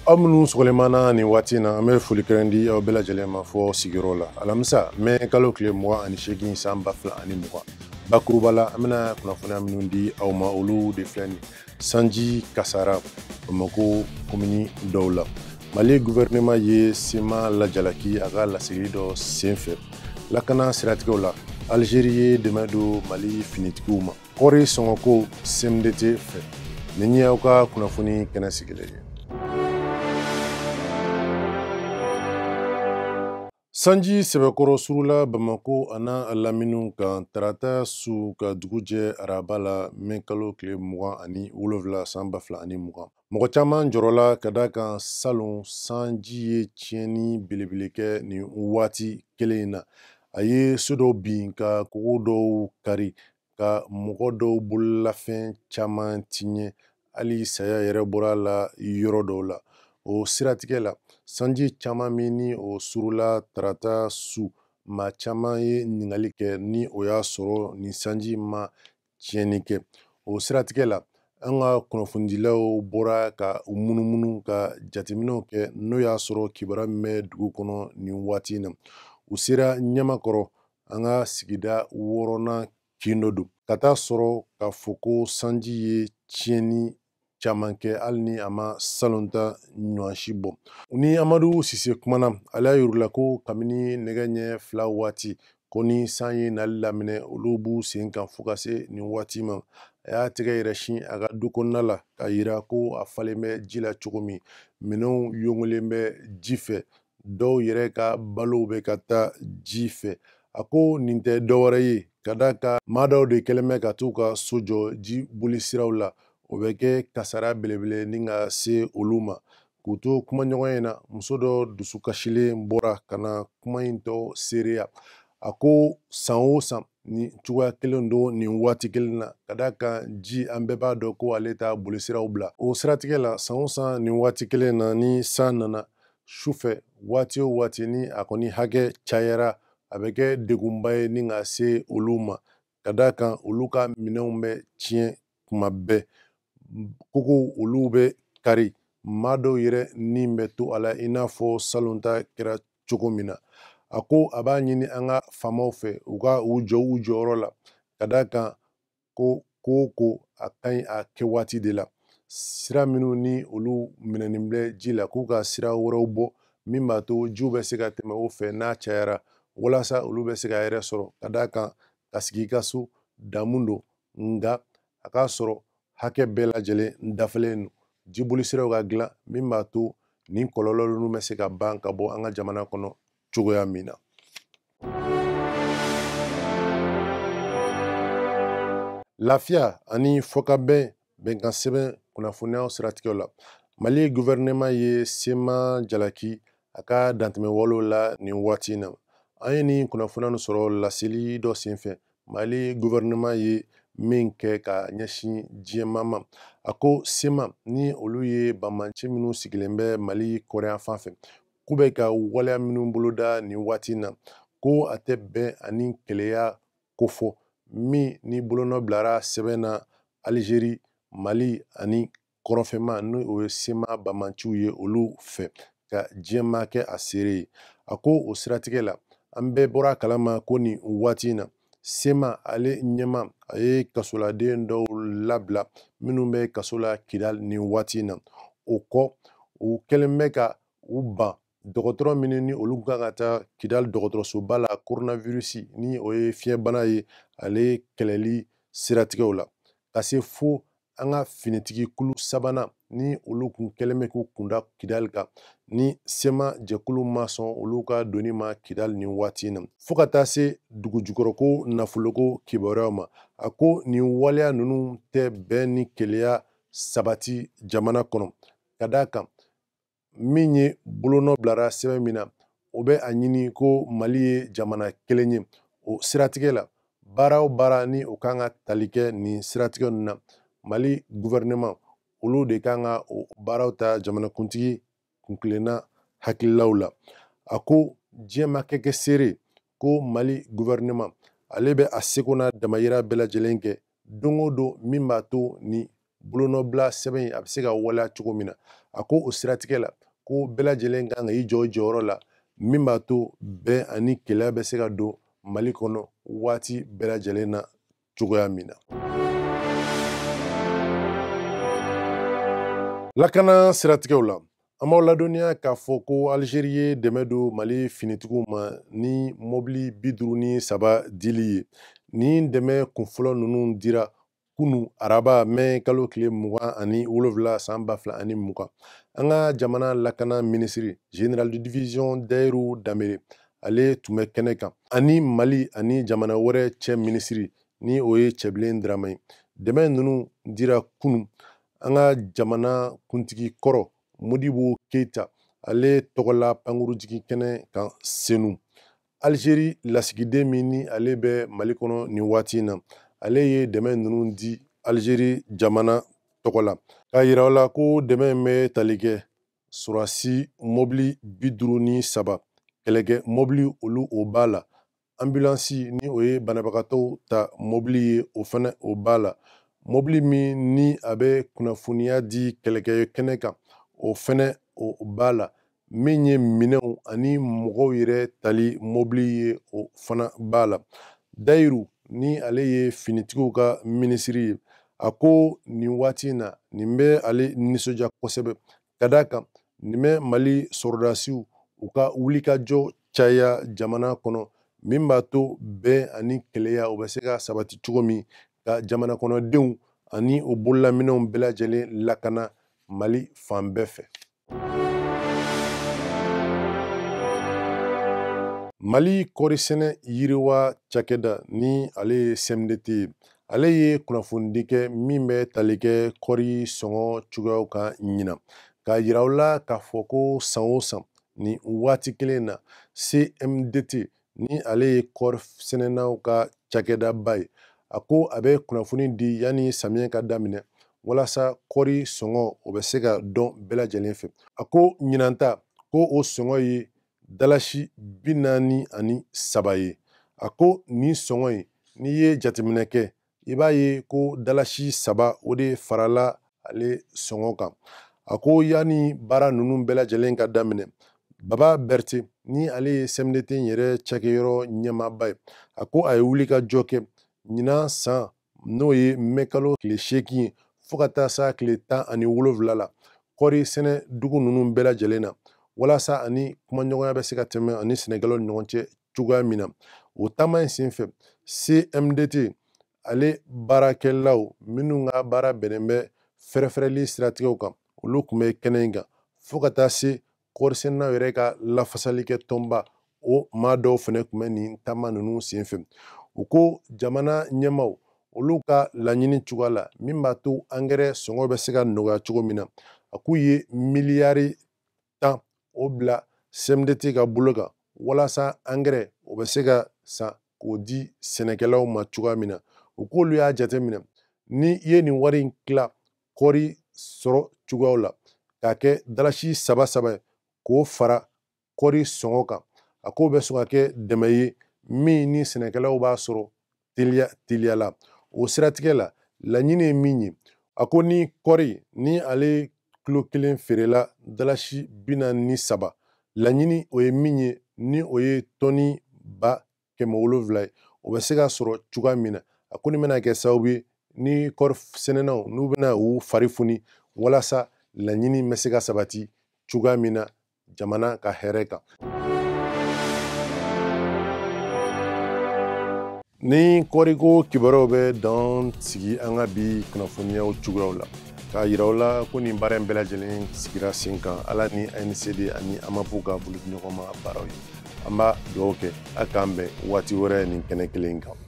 Aw minnu sɔgɔlemana nin waati in na an bɛ foli kɛrɛn di aw bɛɛ lajɛlen ma fɔ sigiyɔrɔ la alamisa mɛ kalo tile 28 san 2020 bakuruba la an bɛna kunnafoniya minnu di aw ma olu de filɛ nin sanji kasara Bamako komini dɔw la Mali gouvernement ye sema lajalaki a ka lasigi dɔ senfɛ lakana siratigɛw la Algérie ye dɛmɛ don Mali finitigiw ma kɔri sɔngɔko CMDT fɛ nin ye aw ka kunnafoni kɛnɛ sigilen ye. Sanji sɛbɛkɔrɔ surula Bamako ana laminiw kan tarata su ka dugu jɛ araba la min kalo tile 27 san 2020. Mɔgɔ caman jɔrɔla ka da kan salon sanji ye tiɲɛni belebele kɛ nin waati kelen in na. A ye so dɔw bin ka kogo dɔw kari ka mɔgɔ dɔw bololafɛn caman tiɲɛ hali saya yɛrɛ bɔra la yɔrɔ dɔw la. O siratigɛ la sanji caman min ni o surula tarata su maa caman ye ɲininkali kɛ ni o y'a sɔrɔ ni sanji ma tiɲɛni kɛ. O siratigɛ la an ka kunnafonidilaw bɔra ka u munumunu ka jateminɛw kɛ n'o y'a sɔrɔ kibaruya min bɛ dugu kɔnɔ nin waati in na. U sera Ɲamakɔrɔ an ka sigida 6nan kin dɔ don ka taa sɔrɔ k'a fɔ ko sanji ye tiɲɛni caman kɛ hali ni a ma salon ta ɲɔansi bɔ. U ni Amadu Sise kumana ale y'a yir'u la ko kabini nɛgɛ ɲɛ 2 waati ko ni san ye nali laminɛ olu b'u sen kan fo ka se nin waati ma. A y'a tɛgɛ yɛrɛsin a ka du kɔnɔna la k'a yira ko a falen bɛ ji la cogo min minɛnw yongolen bɛ ji fɛ dɔw yɛrɛ ka balow bɛ ka taa ji fɛ. A ko nin tɛ dɔwɛrɛ ye ka da ka maa dɔw de kɛlen bɛ ka t'u ka so jɔ ji bolisiraw la o bɛ kɛ kasara belebele ni ka se olu ma. K'u to kumaɲɔgɔn in na muso dɔ dusukasilen bɔra ka na kuma in tɔ seereya. A ko san o san ni cogoya kelen don nin waati kelen na ka da kan ji an bɛɛ b'a dɔn ko ale ta bolisiraw bila. O siratigɛ la san o san nin waati kelen na ni san nana sufɛ waati o waati ni a kɔni hakɛ cayara a bɛ kɛ degunba ye ni ka se olu ma ka da kan olu ka minɛnw bɛ tiɲɛ kuma bɛɛ. Kogo olu bɛ kari maa dɔw yɛrɛ nin bɛ to a la i n'a fɔ salon ta kɛra cogo min na. A ko a b'a ɲini an ka faamaw fɛ u ka u jɔ u jɔyɔrɔ la ka da kan ko ko a ka ɲi a kɛ waati de la. Sira minnu ni olu minɛnen bɛ ji la k'u ka sira wɛrɛw bɔ min b'a to jiw bɛ se ka tɛmɛ o fɛ n'a cayara walasa olu bɛ se ka yɛrɛ sɔrɔ ka da kan ka sigi i ka so damun don nka a k'a sɔrɔ hakɛ bɛɛ lajɛlen dafalen don. Jibolisiraw ka dilan min b'a to nin kɔlɔlɔ ninnu bɛ se ka ban ka bɔ an ka jamana kɔnɔ cogoya min na. Lafiya ani fɔkabɛn bɛnkan sɛbɛn kunnafoniyaw siratigɛw la Mali gouvernement ye sema jalaki a ka dantɛmɛwalew la nin waati in na. An ye nin kunnafoniya nin sɔrɔ laseli dɔ senfɛ Mali gouvernement ye min kɛ ka ɲɛsin diɲɛma ma. A ko sema ni olu ye banbanci minnu sigilen bɛ Mali kɔrɛyan fan fɛ k'u bɛ ka waleya minnu boloda nin waati in na ko a tɛ bɛn ani kɛlɛya kofɔ min ni bolonɔ bilara sɛbɛn na Algérie, Mali ani kɔrɔnfɛma ni o ye sema banbanciw ye olu fɛ ka diɲɛma kɛ a seere ye. A ko o siratigɛ la an bɛɛ bɔra kalama ko nin waati in na sema ale ɲɛma a ye kasoladen dɔw labila minnu bɛ kaso la Kidal nin waati in na. O kɔ u kɛlen bɛ ka u ban dɔgɔtɔrɔ minnu ni olu kan ka taa Kidal dɔgɔtɔrɔsoba la coronavirus ni o ye fiɲɛbana ye ale kɛlɛli siratigɛw la ka se fo an ka finitigi kulu sabanan ni olu kun kɛlen bɛ k'u kunda Kidal kan ni sema jɛkulu ma sɔn olu ka doni ma Kidal nin waati in na fo ka taa se dugujukɔrɔko nafoloko kibaruyaw ma. A ko nin waleya ninnu tɛ bɛn ni keleya sabati jamana kɔnɔ ka da kan min ye bolonɔ bilara sɛbɛn min na o bɛ a ɲini ko Mali ye jamana kelen ye. O siratigɛ la baara o baara ni o kan ka tali kɛ nin siratigɛ ninnu na Mali gouvernement olu de kan ka o baaraw ta jamanakuntigi kunkilenna hakililaw la. A ko diɲɛ ma kɛ seere ko Mali gouvernement ale bɛ a seko n'a damayira bɛɛ lajɛlen kɛ don o don min b'a to ni bolonɔbila sɛbɛn a bɛ se ka waleya cogo min na a ko o siratigɛ la ko bɛɛ lajɛlen kan ka i jɔ jɔyɔrɔ la min b'a to bɛn ani kɛlɛ bɛ se ka don Mali kɔnɔ waati bɛɛ lajɛlen na cogoya min na. Lakana siratigɛw la an b'aw ladɔnniya k'a fɔ ko Algérie ye dɛmɛ don Mali finitigiw ma ni mobili 53 dili ye. Nin dɛmɛ kunfɔlɔ ninnu dira kunu araba mɛn kalo tile 27 san 2020. An ka jamana lakana minisiri Général de division Dayiru Danbele ale tun bɛ kɛnɛ kan ani Mali ani jamana wɛrɛ cɛ minisiri ni o ye Cɛbilen Darama ye. Dɛmɛ ninnu dira kunu an ka jamana kuntigi kɔrɔ Modibo Keita ale tɔgɔla pankurujigi kɛnɛ kan Senu. Algérie lasigiden min ni ale bɛ Mali kɔnɔ nin waati in na ale ye dɛmɛ ninnu di Algérie jamana tɔgɔ la k'a yira o la ko dɛmɛ in bɛ tali kɛ surasi mobili 53 kɛlɛkɛ mobili olu o b'a la ambulansi ni o ye banabagatɔw ta mobili ye o fana o b'a la mobili min ni a bɛ kunnafoniya di kɛlɛkɛ kɛnɛ kan o fana o b'a la min ye minɛnw ani mɔgɔw yɛrɛ tali mobili ye o fana b'a la. Dayiru ni ale ye finitigiw ka minisiri ye a ko nin waati in na nin bɛ ale nisɔndiya kosɛbɛ ka d'a kan nin bɛ Mali sɔrɔdasiw u ka wulikajɔ caya jamana kɔnɔ min b'a to bɛn ani kɛlɛya o bɛ se ka sabati cogo min ka jamana kɔnɔdenw ani o bololaminɛw bɛɛ lajɛlen lakana Mali fan bɛɛ fɛ. Mali kɔɔrisɛnɛ yiriwa cakɛda ni ale ye CMDT ye ale ye kunnafonidi kɛ min bɛ tali kɛ kɔɔri sɔngɔ cogoyaw kan ɲina k'a yira u la k'a fɔ ko san o san ni waati kelen na CMDT ni ale ye kɔɔrisɛnɛnaw ka cakɛdaba ye a ko a bɛ kunnafoni di yanni samiyɛ ka daminɛ walasa kɔɔri sɔngɔ o bɛ se ka dɔn bɛɛ lajɛlen fɛ a ko ɲinanta ko o sɔngɔ ye dalasi 43 ye a ko nin sɔngɔ in n'i ye jateminɛ kɛ i b'a ye ko dalasi 3 o de farala ale sɔngɔ kan a ko yanni baara ninnu bɛɛ lajɛlen ka daminɛ Baba Berté ni ale ye CMDT yɛrɛ cakɛyɔrɔ ɲɛmaaba ye a ko a ye wulikajɔ kɛ ɲinan san n'o ye mɛ kalo tile 8 ye fo ka taa sa tile 17 la kɔɔri sɛnɛ dugu ninnu bɛɛ lajɛlen na walasa ani kumaɲɔgɔnya bɛ se ka tɛmɛ ani sɛnɛkɛlaw ni ɲɔgɔn cɛ cogoya min na o taama in senfɛ CMDT ale baarakɛlaw minnu ka baara bɛnnen bɛ fɛrɛfɛrɛli siratigɛw kan olu tun bɛ kɛnɛ in kan fo ka taa se kɔɔrisɛnɛnaw yɛrɛ ka lafasali kɛ tɔnba o maa dɔw fana tun bɛ nin taama ninnu senfɛ u ko jamana ɲɛmaaw olu ka laɲini cogoya la min b'a to angɛrɛ sɔngɔ bɛ se ka nɔgɔya cogo min na a k'u ye miliyari 10 o bila CMDT ka bolo kan walasa angɛrɛ o bɛ se ka san k'o di sɛnɛkɛlaw ma cogoya min na u k'olu y'a jateminɛ ni i ye nin wari in tila kɔɔri sɔrɔ cogoyaw la k'a kɛ dalasi 3 ye k'o fara kɔɔri sɔngɔ kan a k'o bɛ sɔn ka kɛ dɛmɛ ye min ni sɛnɛkɛlaw b'a sɔrɔ teliya la o siratigɛ la laɲini ye min ye a ko ni kɔɔri ni ale kilo 1 feerela dalasi 43 laɲini o ye min ye ni o ye tɔni 700 ye o bɛ se ka sɔrɔ cogoya min na a ko nin bɛna kɛ sababu ye ni kɔɔri sɛnɛnaw n'u bɛna u fari funi walasa laɲini bɛ se ka sabati cogoya min na jamana ka hɛrɛ kan. Ni kɔɔriko kibaruyaw bɛ dan sigi an ka bi kunnafoniyaw cogoyaw la k'a yira u la ko nin baara in bɛɛ lajɛlen sigira sen kan ala ni ANCD ani AMAPU ka boloɲɔgɔnma baaraw ye an b'a dugawu kɛ a k'an bɛn waati wɛrɛ nin kɛnɛ kelen kan.